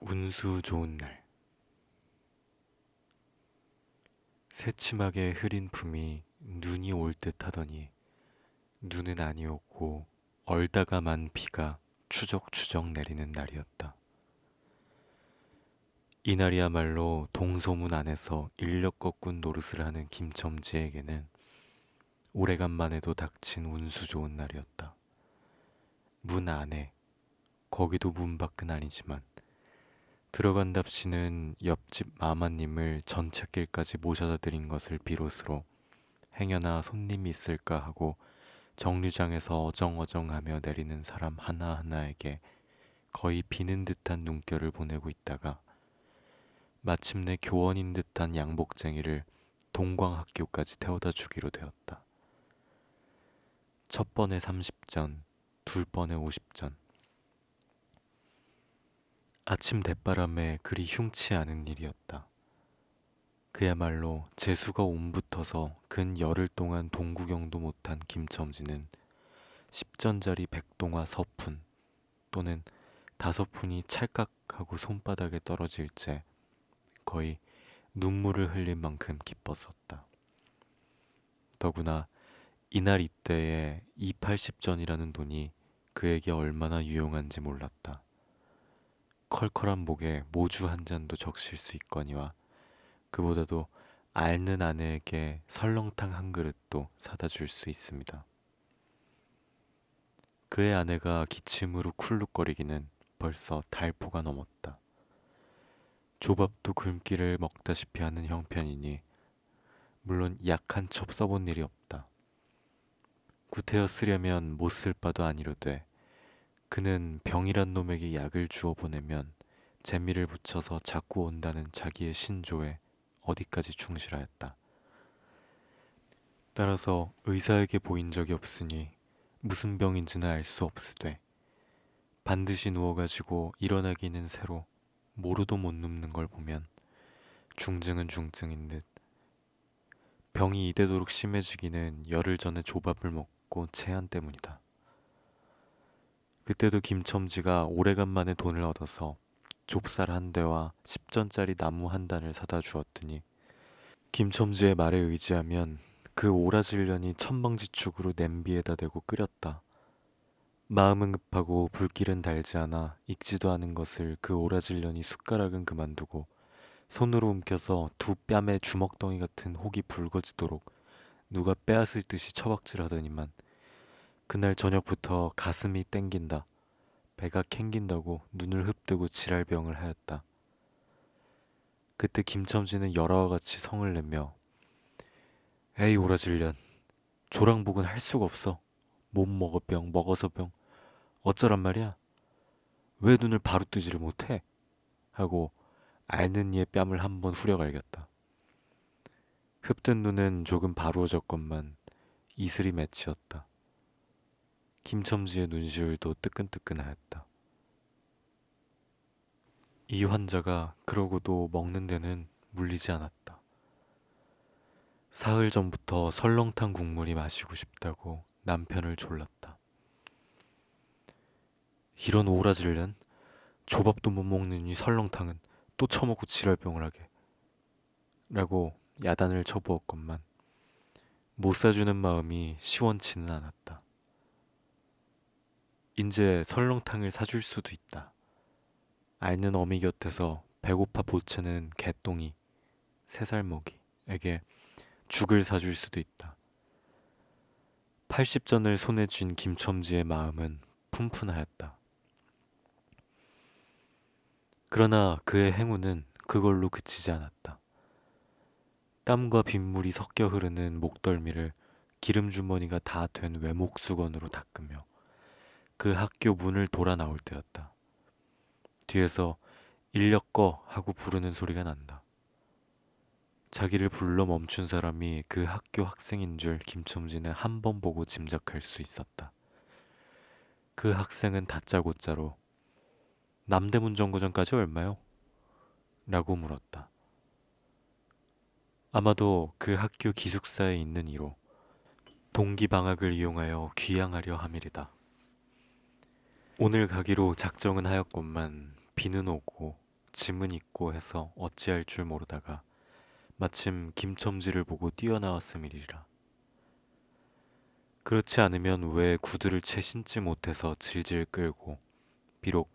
운수 좋은 날. 새침하게 흐린 품이 눈이 올 듯 하더니 눈은 아니었고 얼다가만 비가 추적추적 내리는 날이었다. 이날이야말로 동소문 안에서 인력 거꾼 노릇을 하는 김첨지에게는 오래간만에도 닥친 운수 좋은 날이었다. 문 안에, 거기도 문 밖은 아니지만 들어간답시는 옆집 마마님을 전찻길까지 모셔다 드린 것을 비롯으로 행여나 손님이 있을까 하고 정류장에서 어정어정하며 내리는 사람 하나하나에게 거의 비는 듯한 눈결을 보내고 있다가 마침내 교원인 듯한 양복쟁이를 동광학교까지 태워다 주기로 되었다. 첫 번에 30전, 둘 번에 50전. 아침 대바람에 그리 흉치 않은 일이었다. 그야말로 재수가 옴붙어서 근 열흘 동안 동구경도 못한 김첨지는 10전짜리 백동화 서푼 또는 5푼이 찰칵하고 손바닥에 떨어질 때 거의 눈물을 흘릴 만큼 기뻤었다. 더구나 이날 이때에 이 80전이라는 돈이 그에게 얼마나 유용한지 몰랐다. 컬컬한 목에 모주 한 잔도 적실 수 있거니와 그보다도 앓는 아내에게 설렁탕 한 그릇도 사다 줄 수 있습니다. 그의 아내가 기침으로 쿨룩거리기는 벌써 달포가 넘었다. 조밥도 굶기를 먹다시피 하는 형편이니 물론 약 한 첩 써본 일이 없다. 구태여 쓰려면 못 쓸 바도 아니로되 그는 병이란 놈에게 약을 주어 보내면 재미를 붙여서 자꾸 온다는 자기의 신조에 어디까지 충실하였다. 따라서 의사에게 보인 적이 없으니 무슨 병인지는 알 수 없으되 반드시 누워가지고 일어나기는 새로 모르도 못 눕는 걸 보면 중증은 중증인 듯 병이 이대도록 심해지기는 열흘 전에 조밥을 먹고 체한 때문이다. 그때도 김첨지가 오래간만에 돈을 얻어서 좁쌀 한 대와 10전짜리 나무 한 단을 사다 주었더니 김첨지의 말에 의지하면 그 오라질년이 천방지축으로 냄비에다 대고 끓였다. 마음은 급하고 불길은 달지 않아 익지도 않은 것을 그 오라질년이 숟가락은 그만두고 손으로 움켜서 두 뺨에 주먹덩이 같은 혹이 붉어지도록 누가 빼앗을 듯이 처박질하더니만 그날 저녁부터 가슴이 땡긴다, 배가 캥긴다고 눈을 흡뜨고 지랄병을 하였다. 그때 김첨지는 열화와 같이 성을 내며 에이 오라질년, 조랑복은 할 수가 없어. 못 먹어 병, 먹어서 병. 어쩌란 말이야? 왜 눈을 바로 뜨지를 못해? 하고 앓는 이의 뺨을 한번 후려갈겼다. 흡뜬 눈은 조금 바루어졌건만 이슬이 맺히었다. 김첨지의 눈시울도 뜨끈뜨끈하였다. 이 환자가 그러고도 먹는 데는 물리지 않았다. 사흘 전부터 설렁탕 국물이 마시고 싶다고 남편을 졸랐다. 이런 오라질년, 조밥도 못 먹는 이 설렁탕은 또 처먹고 지랄병을 하게 라고 야단을 쳐부었건만 못 사주는 마음이 시원치는 않았다. 이제 설렁탕을 사줄 수도 있다. 앓는 어미 곁에서 배고파 보채는 개똥이 3살 먹이에게 죽을 사줄 수도 있다. 80전을 손에 쥔 김첨지의 마음은 푼푼하였다. 그러나 그의 행운은 그걸로 그치지 않았다. 땀과 빗물이 섞여 흐르는 목덜미를 기름주머니가 다 된 외목수건으로 닦으며 그 학교 문을 돌아 나올 때였다. 뒤에서 인력 꺼 하고 부르는 소리가 난다. 자기를 불러 멈춘 사람이 그 학교 학생인 줄 김첨지는 한 번 보고 짐작할 수 있었다. 그 학생은 다짜고짜로 남대문 정거장까지 얼마요? 라고 물었다. 아마도 그 학교 기숙사에 있는 이로 동기 방학을 이용하여 귀향하려 함이리다. 오늘 가기로 작정은 하였건만 비는 오고 짐은 있고 해서 어찌할 줄 모르다가 마침 김첨지를 보고 뛰어나왔음이리라. 그렇지 않으면 왜 구두를 채 신지 못해서 질질 끌고 비록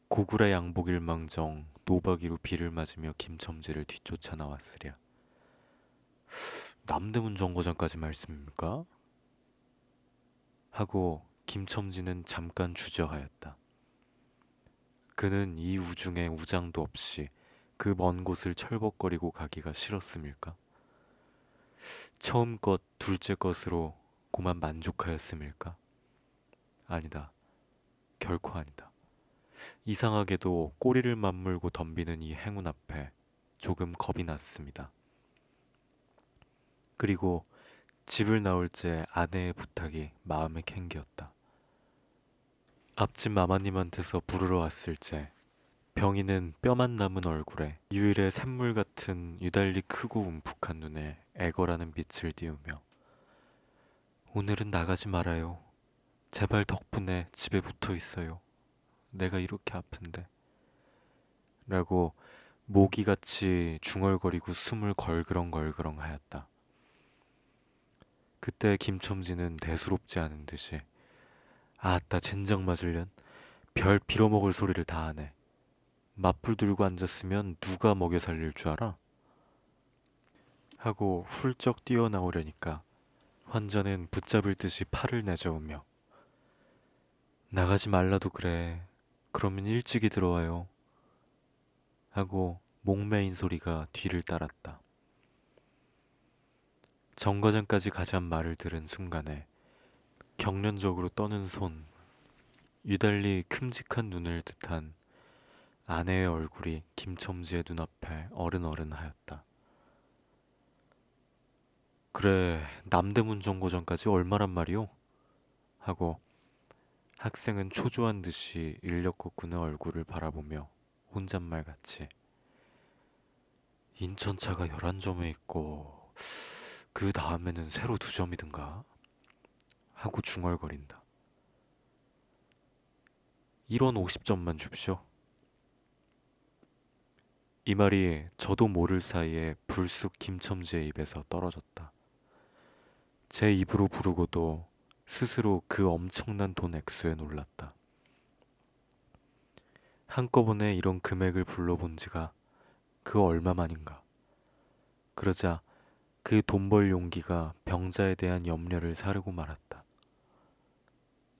고구려 양복일망정 노박이로 비를 맞으며 김첨지를 뒤쫓아 나왔으랴. 남대문 정거장까지 말씀입니까? 하고 김첨지는 잠깐 주저하였다. 그는 이 우중에 우장도 없이 그 먼 곳을 철벅거리고 가기가 싫었음일까? 처음 것, 둘째 것으로 고만 만족하였음일까? 아니다. 결코 아니다. 이상하게도 꼬리를 맞물고 덤비는 이 행운 앞에 조금 겁이 났습니다. 그리고 집을 나올 때 아내의 부탁이 마음에 캥기었다. 앞집 마마님한테서 부르러 왔을 때 병이는 뼈만 남은 얼굴에 유일의 샘물 같은 유달리 크고 움푹한 눈에 애걸하는 빛을 띄우며 오늘은 나가지 말아요. 제발 덕분에 집에 붙어 있어요. 내가 이렇게 아픈데. 라고 모기같이 중얼거리고 숨을 걸그렁걸그렁 하였다. 그때 김첨지는 대수롭지 않은 듯이 아따 젠장 맞을련 별 빌어먹을 소리를 다 하네. 맞불 들고 앉았으면 누가 먹여 살릴 줄 알아? 하고 훌쩍 뛰어나오려니까 환자는 붙잡을 듯이 팔을 내저으며 나가지 말라도 그래. 그러면 일찍이 들어와요. 하고 목매인 소리가 뒤를 따랐다. 정거장까지 가잔 말을 들은 순간에 경련적으로 떠는 손, 유달리 큼직한 눈을 듯한 아내의 얼굴이 김첨지의 눈앞에 어른어른하였다. 그래, 남대문 정거장까지 얼마란 말이오? 하고 학생은 초조한 듯이 인력 거꾸는 얼굴을 바라보며 혼잣말같이 인천차가 11점에 있고 그 다음에는 새로 2점이든가 하고 중얼거린다. 이런 50점만 줍쇼. 이 말이 저도 모를 사이에 불쑥 김첨지의 입에서 떨어졌다. 제 입으로 부르고도 스스로 그 엄청난 돈 액수에 놀랐다. 한꺼번에 이런 금액을 불러본 지가 그 얼마만인가. 그러자 그 돈 벌 용기가 병자에 대한 염려를 사르고 말았다.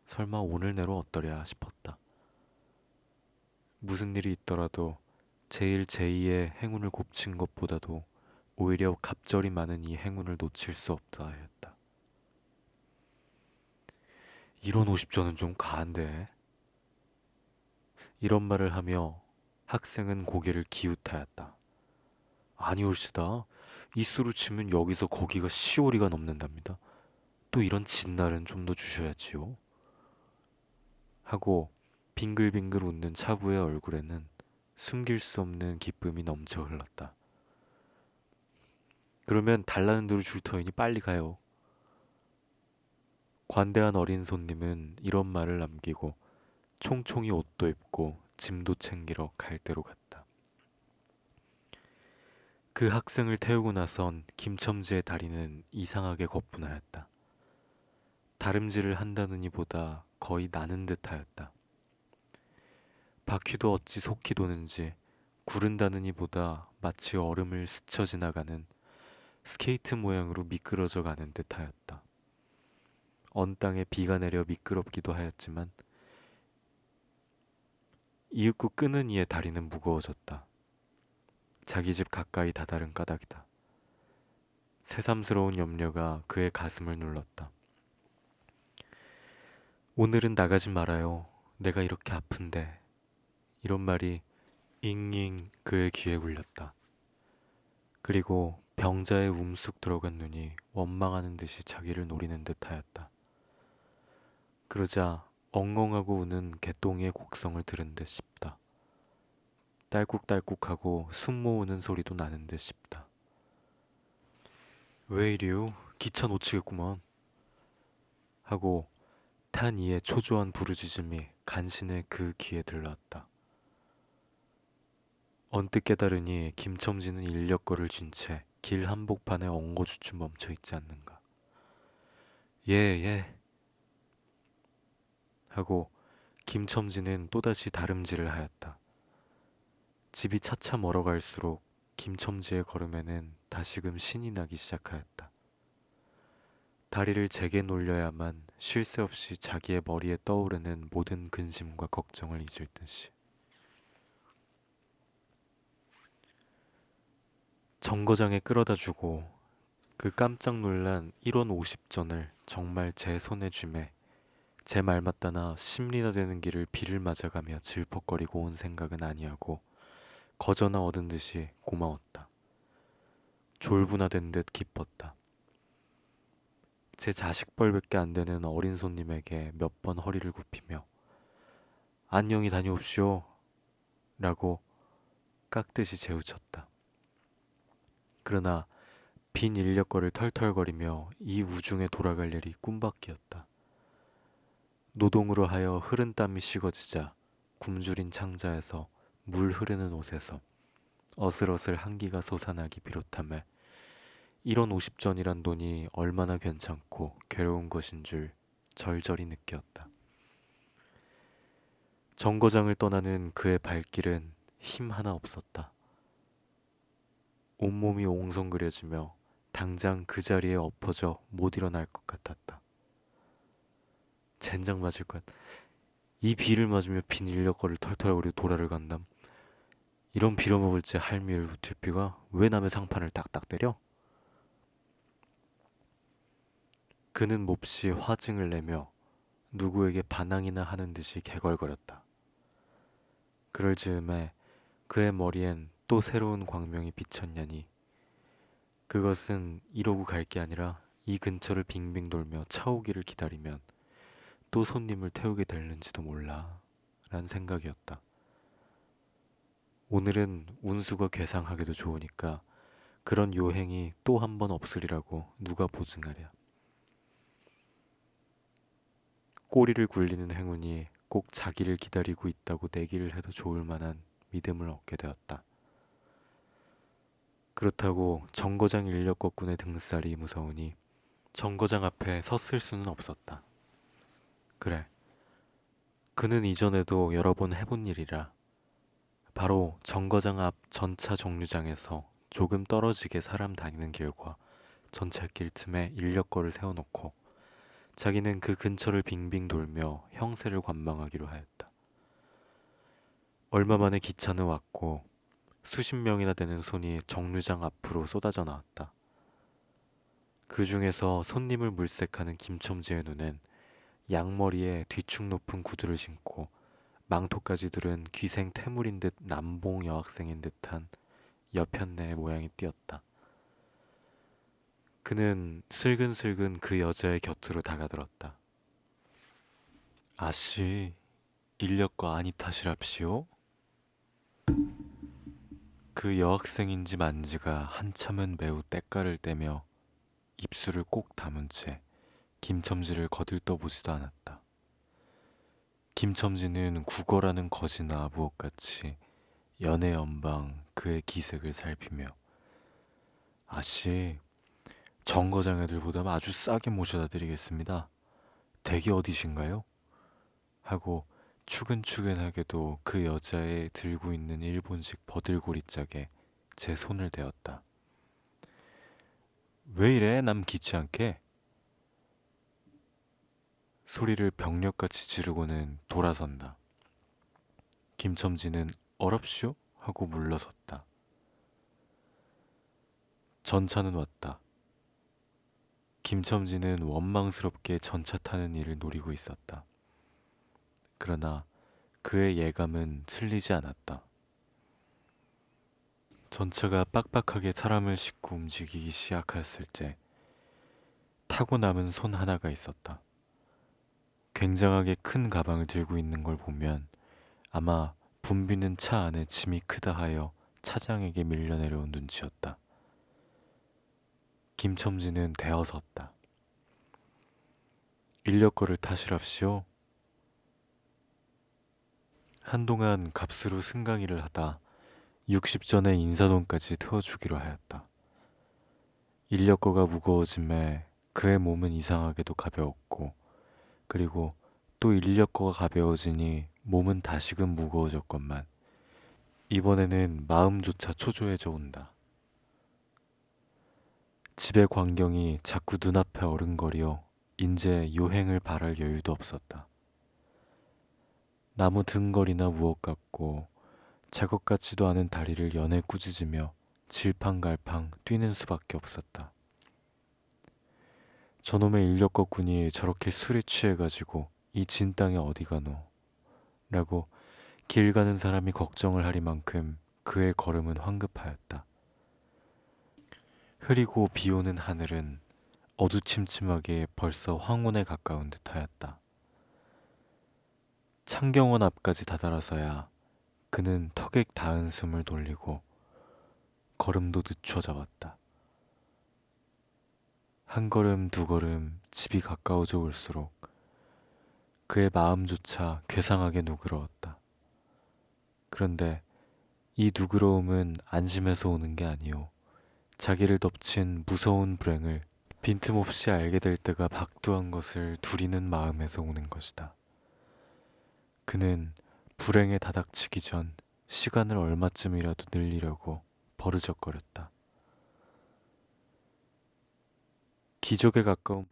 설마 오늘 내로 어떠랴 싶었다. 무슨 일이 있더라도 제일 제2의 행운을 곱친 것보다도 오히려 갑절이 많은 이 행운을 놓칠 수 없다 했다. 이런 50전은 좀 가한데. 이런 말을 하며 학생은 고개를 기웃하였다. 아니올시다. 이 수로 치면 여기서 거기가 10월이가 넘는답니다. 또 이런 진날은 좀 더 주셔야지요. 하고 빙글빙글 웃는 차부의 얼굴에는 숨길 수 없는 기쁨이 넘쳐 흘렀다. 그러면 달라는 대로 줄 터이니 빨리 가요. 관대한 어린 손님은 이런 말을 남기고 총총히 옷도 입고 짐도 챙기러 갈 대로 갔다. 그 학생을 태우고 나선 김첨지의 다리는 이상하게 거뿐하였다. 다름질을 한다느니 보다 거의 나는 듯하였다. 바퀴도 어찌 속히 도는지 구른다느니 보다 마치 얼음을 스쳐 지나가는 스케이트 모양으로 미끄러져 가는 듯하였다. 언 땅에 비가 내려 미끄럽기도 하였지만 이윽고 끄는 이의 다리는 무거워졌다. 자기 집 가까이 다다른 까닭이다. 새삼스러운 염려가 그의 가슴을 눌렀다. 오늘은 나가지 말아요. 내가 이렇게 아픈데. 이런 말이 잉잉 그의 귀에 울렸다. 그리고 병자의 움쑥 들어간 눈이 원망하는 듯이 자기를 노리는 듯하였다. 그러자 엉엉하고 우는 개똥이의 곡성을 들은 듯 싶다. 딸꾹딸꾹하고 숨 모으는 소리도 나는 듯 싶다. 왜 이리요? 기차 놓치겠구먼. 하고 탄 이의 초조한 부르짖음이 간신히 그 귀에 들렀다. 언뜻 깨달으니 김첨지는 인력거를 쥔 채 길 한복판에 엉거주춤 멈춰 있지 않는가. 예, 예. 하고 김첨지는 또다시 다름질을 하였다. 집이 차차 멀어갈수록 김첨지의 걸음에는 다시금 신이 나기 시작하였다. 다리를 제게 놀려야만 쉴 새 없이 자기의 머리에 떠오르는 모든 근심과 걱정을 잊을 듯이. 정거장에 끌어다 주고 그 깜짝 놀란 1원 50전을 정말 제 손에 쥐매 제 말 맞다나 심리나 되는 길을 비를 맞아가며 질퍽거리고 온 생각은 아니하고 거저나 얻은 듯이 고마웠다. 졸분하된 듯 기뻤다. 제 자식벌밖에 안 되는 어린 손님에게 몇 번 허리를 굽히며 안녕히 다녀옵시오 라고 깍듯이 재우쳤다. 그러나 빈 인력거를 털털거리며 이 우중에 돌아갈 일이 꿈밖이었다. 노동으로 하여 흐른 땀이 식어지자 굶주린 창자에서 물 흐르는 옷에서 어슬어슬 한기가 솟아나기 비롯하며 1원 50전이란 돈이 얼마나 괜찮고 괴로운 것인 줄 절절히 느꼈다. 정거장을 떠나는 그의 발길은 힘 하나 없었다. 온몸이 옹성거려지며 당장 그 자리에 엎어져 못 일어날 것 같았다. 젠장 맞을 것. 이 비를 맞으며 빈 인력거를 털털거리고 도라를 간담. 이런 빌어먹을 제 할미를 우틀비가 왜 남의 상판을 딱딱 때려? 그는 몹시 화증을 내며 누구에게 반항이나 하는 듯이 개걸거렸다. 그럴 즈음에 그의 머리엔 또 새로운 광명이 비쳤냐니 그것은 이러고 갈 게 아니라 이 근처를 빙빙 돌며 차 오기를 기다리면 또 손님을 태우게 될는지도 몰라 란 생각이었다. 오늘은 운수가 괴상하게도 좋으니까 그런 요행이 또 한 번 없으리라고 누가 보증하랴. 꼬리를 굴리는 행운이 꼭 자기를 기다리고 있다고 내기를 해도 좋을 만한 믿음을 얻게 되었다. 그렇다고 정거장 인력거꾼의 등살이 무서우니 정거장 앞에 섰을 수는 없었다. 그래, 그는 이전에도 여러 번 해본 일이라. 바로 정거장 앞 전차 정류장에서 조금 떨어지게 사람 다니는 길과 전철길 틈에 인력거를 세워놓고 자기는 그 근처를 빙빙 돌며 형세를 관망하기로 하였다. 얼마 만에 기차는 왔고 수십 명이나 되는 손이 정류장 앞으로 쏟아져 나왔다. 그 중에서 손님을 물색하는 김첨지의 눈엔 양머리에 뒤축 높은 구두를 신고 망토까지 들은 귀생 퇴물인 듯 남봉 여학생인 듯한 여편네의 모양이 띄었다. 그는 슬근슬근 그 여자의 곁으로 다가들었다. 아씨, 인력거 아니 탓이랍시오? 그 여학생인지 만지가 한참은 매우 때깔을 떼며 입술을 꼭 다문 채 김첨지를 거들떠보지도 않았다. 김첨지는 국어라는 거지나 무엇같이 연애연방 그의 기색을 살피며 아씨, 정거장 애들보다 아주 싸게 모셔다 드리겠습니다. 댁이 어디신가요? 하고 추근추근하게도 그 여자의 들고 있는 일본식 버들고리짝에 제 손을 대었다. 왜 이래 남 기치 않게? 소리를 병력같이 지르고는 돌아선다. 김첨지는 어랍쇼? 하고 물러섰다. 전차는 왔다. 김첨지는 원망스럽게 전차 타는 일을 노리고 있었다. 그러나 그의 예감은 틀리지 않았다. 전차가 빡빡하게 사람을 싣고 움직이기 시작했을 때 타고 남은 손 하나가 있었다. 굉장하게 큰 가방을 들고 있는 걸 보면 아마 붐비는 차 안에 짐이 크다 하여 차장에게 밀려 내려온 눈치였다. 김첨지는 대어섰다. 인력거를 타시랍시오. 한동안 값으로 승강이를 하다 60전의 인사돈까지 태워주기로 하였다. 인력거가 무거워짐에 그의 몸은 이상하게도 가벼웠고, 그리고 또 인력거가 가벼워지니 몸은 다시금 무거워졌건만 이번에는 마음조차 초조해져 온다. 집의 광경이 자꾸 눈앞에 어른거려 인제 요행을 바랄 여유도 없었다. 나무 등걸이나 무엇 같고 작업 같지도 않은 다리를 연애 꾸짖으며 질팡갈팡 뛰는 수밖에 없었다. 저놈의 인력거꾼이 저렇게 술에 취해가지고 이 진 땅에 어디 가노? 라고 길 가는 사람이 걱정을 하리만큼 그의 걸음은 황급하였다. 흐리고 비오는 하늘은 어두침침하게 벌써 황혼에 가까운 듯하였다. 창경원 앞까지 다다라서야 그는 턱에 닿은 숨을 돌리고 걸음도 늦춰잡았다. 한 걸음 두 걸음 집이 가까워져 올수록 그의 마음조차 괴상하게 누그러웠다. 그런데 이 누그러움은 안심해서 오는 게 아니오. 자기를 덮친 무서운 불행을 빈틈없이 알게 될 때가 박두한 것을 두리는 마음에서 오는 것이다. 그는 불행에 다닥치기 전 시간을 얼마쯤이라도 늘리려고 버르적거렸다. 기적에 가까운